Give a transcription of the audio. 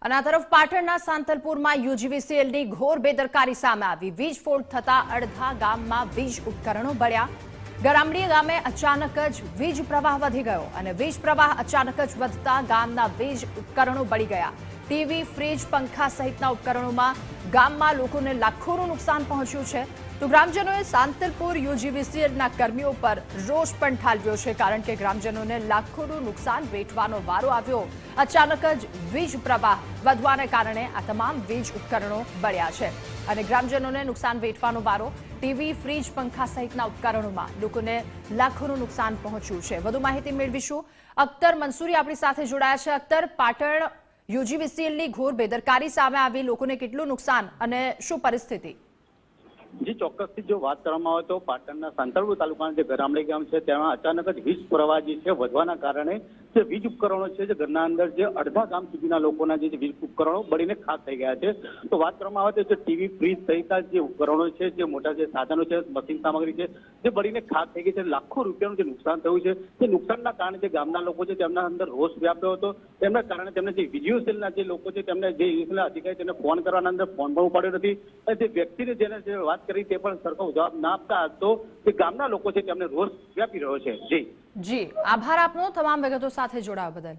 અને આ તરફ પાટણના સાંતલપુરમાં યુજીવીસીએલની ઘોર બેદરકારી સામે આવી। વીજ ફોડ થતા અડધા ગામમાં વીજ ઉપકરણો બળ્યા। ગરામડી ગામે અચાનક જ વીજ પ્રવાહ વધી ગયો અને વીજ પ્રવાહ અચાનક જ વધતા ગામના વીજ ઉપકરણો બળી ગયા। ટીવી, ફ્રીજ, પંખા સહિતના ઉપકરણોમાં ગામમાં લોકોને લાખોનું નુકસાન પહોંચ્યું છે। તો ગ્રામજનોએ સાંતલપુર યુજીવીસીએલના કર્મીઓ પર રોષ પણ ઠાલવ્યો છે, કારણ કે ગ્રામજનોને લાખોનું નુકસાન વેઠવાનો વારો આવ્યો। અચાનક જ વીજ પ્રવાહ વધવાને કારણે આ તમામ વીજ ઉપકરણો બળ્યા છે અને ગ્રામજનોને નુકસાન વેઠવાનો વારો। ટીવી, ફ્રીજ, પંખા સહિતના ઉપકરણોમાં લોકોને લાખોનું નુકસાન પહોંચ્યું છે। વધુ માહિતી મેળવીશું। અખ્તર મંસૂરી આપણી સાથે જોડાયા છે। અખ્તર, પાટણ યુજીવીસીએલની ઘોર બેદરકારી સામે આવી, લોકોને કેટલું નુકસાન અને શું પરિસ્થિતિ? જી, ચોક્કસથી જો વાત કરવામાં આવે તો પાટણના સાંતલપુર તાલુકાના જે ગરામડી ગામ છે તેમાં અચાનક જ વીજ પ્રવાહ જે છે વધવાના કારણે જે વીજ ઉપકરણો છે જે ઘરના અંદર જે અડધા ગામ સુધીના લોકોના જે વીજ ઉપકરણો બળીને ખાક થઈ ગયા છે। તો વાત કરવામાં આવે તો જે ટીવી, ફ્રીજ સહિતના જે ઉપકરણો છે, જે મોટા જે સાધનો છે, મશીન સામગ્રી છે, જે બળીને ખાક થઈ ગઈ છે। લાખો રૂપિયાનું જે નુકસાન થયું છે, તે નુકસાનના કારણે જે ગામના લોકો છે તેમના અંદર રોષ વ્યાપ્યો હતો। તેમના કારણે તેમને જે વીજીવીસીએલના જે લોકો છે તેમને જે અધિકારી તેમને ફોન કરવાના અંદર ફોન પણ ઉપાડ્યો નથી અને જે વ્યક્તિને જેને જે વાત કરી તે પણ સરખો જવાબ ના આપતા તો જે ગામના લોકો છે તેમને રોષ વ્યાપી રહ્યો છે। જી, આભાર આપનો તમામ વિગતો સાથે જોડાવા બદલ।